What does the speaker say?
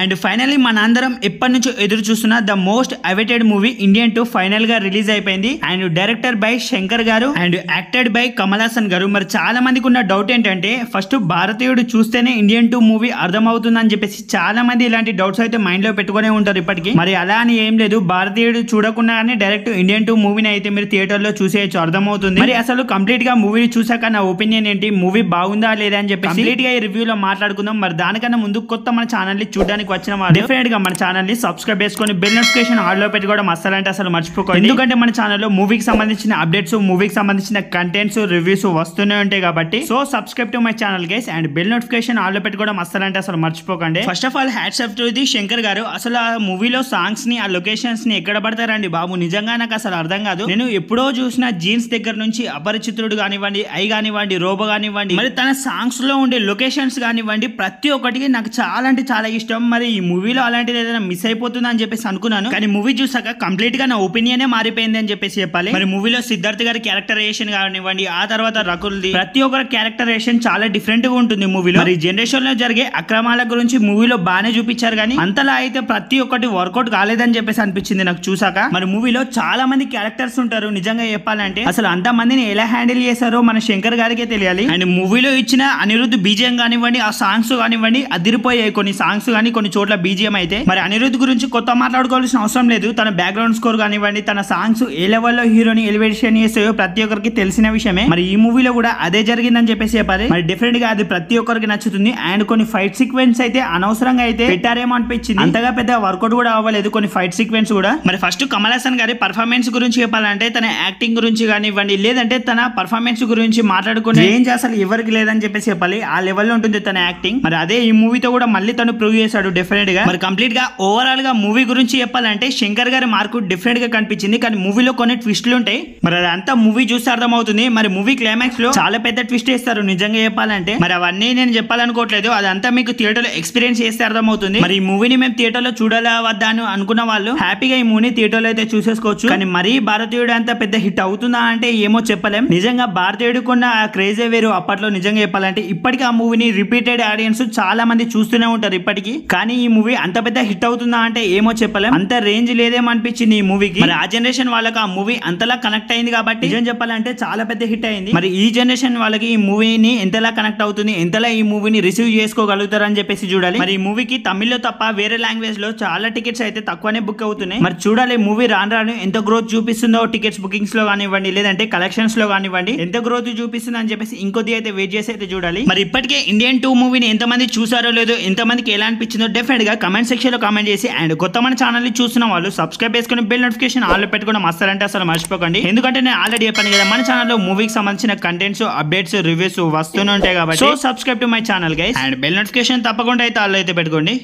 And finally మనందరం ఎప్పటి నుంచో ఎదురు చూస్తున్న the most awaited movie Indian 2 final గా రిలీజ్ అయిపోయింది. అండ్ డైరెక్టర్ బై శంకర్ గారు and acted by Kamal Haasan గారు. మరి చాలా మందికి ఉన్న డౌట్ ఏంటంటే ఫస్ట్ భారతీయుడు చూస్తేనే ఇండియన్ 2 మూవీ అర్థమవుతుంది అని చెప్పేసి చాలా మంది ఇలాంటి డౌట్స్ అయితే మైండ్ లో పెట్టుకునే ఉంటారు ఇప్పటికీ. మరి అలా అని ఏం లేదు, భారతీయుడు చూడకుండా డైరెక్ట్ ఇండియన్ 2 మూవీని అయితే మీరు థియేటర్ లో చూసేయచ్చు, అర్థమవుతుంది. మరి అసలు కంప్లీట్ గా మూవీని చూసాక నా ఒపీనియన్ ఏంటి, మూవీ బాగుందా లేదా అని చెప్పి కంప్లీట్ గా ఈ రివ్యూలో మాట్లాడుకుందాం. మరి దానికన్నా ముందు కొత్త మన ఛానల్ ని చూడడానికి వచ్చిన వాళ్ళు డెఫినెట్ గా మన ఛానల్ ని సబ్స్క్రైబ్ చేసుకొని బెల్ నోటిఫికేషన్ ఆల్ లో పెట్టుకోవడం అసలు మర్చిపోకండి. ఎందుకంటే మన ఛానల్లో మూవీకి సంబంధించిన అప్డేట్స్, మూవీకి సంబంధించిన కంటెంట్స్, రివ్యూస్ వస్తూనే ఉంటాయి కాబట్టి so subscribe to my channel guys and bell notification all లో పెట్టుకోవడం అసలు మర్చిపోకండి. First of all hats off to the Shankar గారు. అసలు ఆ మూవీలో సాంగ్స్ ని, ఆ లొకేషన్స్ ని ఎక్కడ పడతారండి బాబు, నిజంగా నాకు అసలు అర్థం కాదు. నేను ఎప్పుడో చూసిన జీన్స్ దగ్గర నుంచి అపరిచితుడు కానివ్వండి, ఐ కానివ్వండి, రోబో కానివ్వండి, మరి తన సాంగ్స్ లో ఉండే లొకేషన్స్ కానివ్వండి, ప్రతి ఒక్కటికి నాకు చాలా అంటే చాలా ఇష్టం. మరి ఈ మూవీలో అలాంటిది ఏదైనా మిస్ అయిపోతుంది అని చెప్పేసి అనుకున్నాను, కానీ మూవీ చూసాక కంప్లీట్ గా నా ఒపీనియనే మారిపోయింది అని చెప్పేసి చెప్పాలి. మరి మూవీలో సిద్ధార్థ్ గారి క్యారెక్టరైజేషన్ కానివ్వండి, ఆ తర్వాత రకుల్ది, ప్రతి ఒక్కరి క్యారెక్టరైజేషన్ చాలా డిఫరెంట్ గా ఉంటుంది మూవీలో. మరి జనరేషన్ లో జరిగే అక్రమాల గురించి మూవీలో బాగానే చూపించారు, కానీ అంతలా అయితే ప్రతి ఒక్కటి వర్కౌట్ కాలేదని చెప్పేసి అనిపించింది నాకు చూసాక. మరి మూవీలో చాలా మంది క్యారెక్టర్స్ ఉంటారు, నిజంగా చెప్పాలంటే అసలు అంత మందిని ఎలా హ్యాండిల్ చేశారో మన శంకర్ గారికే తెలియాలి. అండ్ మూవీలో ఇచ్చిన అనిరుద్ధ్ బీజిఎం కానివ్వండి, ఆ సాంగ్స్ కానివ్వండి అదిరిపోయాయి. కొన్ని సాంగ్స్ కానీ కొన్ని చోట్ల బీజిఎం అయితే మరి అనిరుద్ధ్ గురించి కొత్త మాట్లాడుకోవాల్సిన అవసరం లేదు. తన బ్యాక్గ్రౌండ్ స్కోర్ కానివ్వండి, తన సాంగ్స్ ఏ లెవెల్లో హీరోని ఎలివేషన్ చేస్తాయో ప్రతి ఒక్కరికి తెలిసిన విషయమే. మరి ఈ మూవీలో కూడా అదే జరిగిందని చెప్పేసి చెప్పాలి. మరి డెఫినెట్ గా అది ప్రతి ఒక్కరికి నచ్చుతుంది. అండ్ కొన్ని ఫైట్ సీక్వెన్స్ అయితే అనవసరంగా అయితే పెట్టారేమో అనిపించింది, అంతగా పెద్ద వర్కౌట్ కూడా అవ్వలేదు కొన్ని ఫైట్ సీక్వెన్స్ కూడా. మరి ఫస్ట్ కమల్ హాసన్ గారి పర్ఫార్మెన్స్ గురించి చెప్పాలంటే తన యాక్టింగ్ గురించి కానివ్వండి, లేదంటే తన పర్ఫార్మెన్స్ గురించి మాట్లాడుకునే రేంజ్ అసలు ఎవరికి లేదని చెప్పేసి చెప్పాలి. ఆ లెవెల్లో ఉంటుంది తన యాక్టింగ్. మరి అదే ఈ మూవీతో కూడా మళ్ళీ తను ప్రూవ్ చేశాడు డెఫినెట్ గా. మరి కంప్లీట్ గా ఓవరాల్ గా మూవీ గురించి చెప్పాలంటే శంకర్ గారి మార్కు డిఫరెంట్ గా కనిపించింది, కానీ మూవీలో కొన్ని ట్విస్టులు ఉంటాయి. మరి అదంతా మూవీ చూస్తే అర్థమవుతుంది. మరి మూవీ క్లైమాక్స్ లో చాలా పెద్ద ట్విస్ట్ వేస్తారు నిజంగా చెప్పాలంటే. మరి అవన్నీ నేను చెప్పాలనుకోవట్లేదు, అదంతా మీకు థియేటర్ లో ఎక్స్పీరియన్స్ చేస్తే అర్థమవుతుంది. మరి ఈ మూవీని మేము థియేటర్ లో చూడాలా వద్దా అని అనుకున్న వాళ్ళు హ్యాపీగా ఈ మూవీని థియేటర్ లో అయితే చూసేసుకోవచ్చు. కానీ మరీ భారతీయుడు అంత పెద్ద హిట్ అవుతుందా అంటే ఏమో చెప్పలేం. నిజంగా భారతీయుడికి ఉన్న ఆ క్రేజే వేరు అప్పట్లో. నిజంగా చెప్పాలంటే ఇప్పటికీ ఆ మూవీని రిపీటెడ్ ఆడియన్స్ చాలా మంది చూస్తూనే ఉంటారు ఇప్పటికీ. కానీ ఈ మూవీ అంత పెద్ద హిట్ అవుతుందా అంటే ఏమో చెప్పలేం, అంత రేంజ్ లేదేమో అనిపించింది ఈ మూవీకి. మరి ఆ జనరేషన్ వాళ్ళకి ఆ మూవీ అంతలా కనెక్ట్ అయింది కాబట్టి నిజం చెప్పాలంటే చాలా పెద్ద హిట్ అయింది. మరి ఈ జనరేషన్ వాళ్ళకి ఈ మూవీని ఎంతలా కనెక్ట్ అవుతుంది, ఎంతలా ఈ మూవీని రిసీవ్ చేసుకోగలుగుతారు అని చెప్పేసి చూడాలి. మరి ఈ మూవీకి తమిళ్లో తప్ప వేరే లాంగ్వేజ్ లో చాలా టికెట్స్ అయితే తక్కువనే బుక్ అవుతున్నాయి. మరి చూడాలి మూవీ రాను ఎంత గ్రోత్ చూపిస్తుందో టికెట్స్ బుకింగ్స్ లో కానివ్వండి, లేదంటే కలెక్షన్స్ లో కానివ్వండి ఎంత గ్రోత్ చూపిస్తుంది అని చెప్పేసి ఇంకొద్ది అయితే వెయిట్ చేసి అయితే చూడాలి. మరి ఇప్పటికే ఇండియన్ 2 మూవీని ఎంతమంది చూసారో లేదో, ఎంతమందికి ఎలా అనిపించిందో డెఫినెట్ గా కమెంట్ సెక్షన్ లో కామెంట్ చేసి అండ్ కొత్త మన ఛానల్ ని చూస్తున్న వాళ్ళు సబ్స్క్రైబ్ చేసుకుని బెల్ నోటిఫికేషన్ ఆల్ లో పెట్టుకోవడం అసలు మర్చిపోకండి. ఎందుకంటే నేను ఆల్రెడీ చెప్పాను కదా, మన ఛానల్లో మూవీకి సంబంధించిన కంటెంట్స్, అప్డేట్స్, రివ్యూస్ వస్తూనే ఉంటాయి కాబట్టి so subscribe to my channel guys and bell notification తప్పకుండా అయితే ఆల్ అయితే పెట్టుకోండి.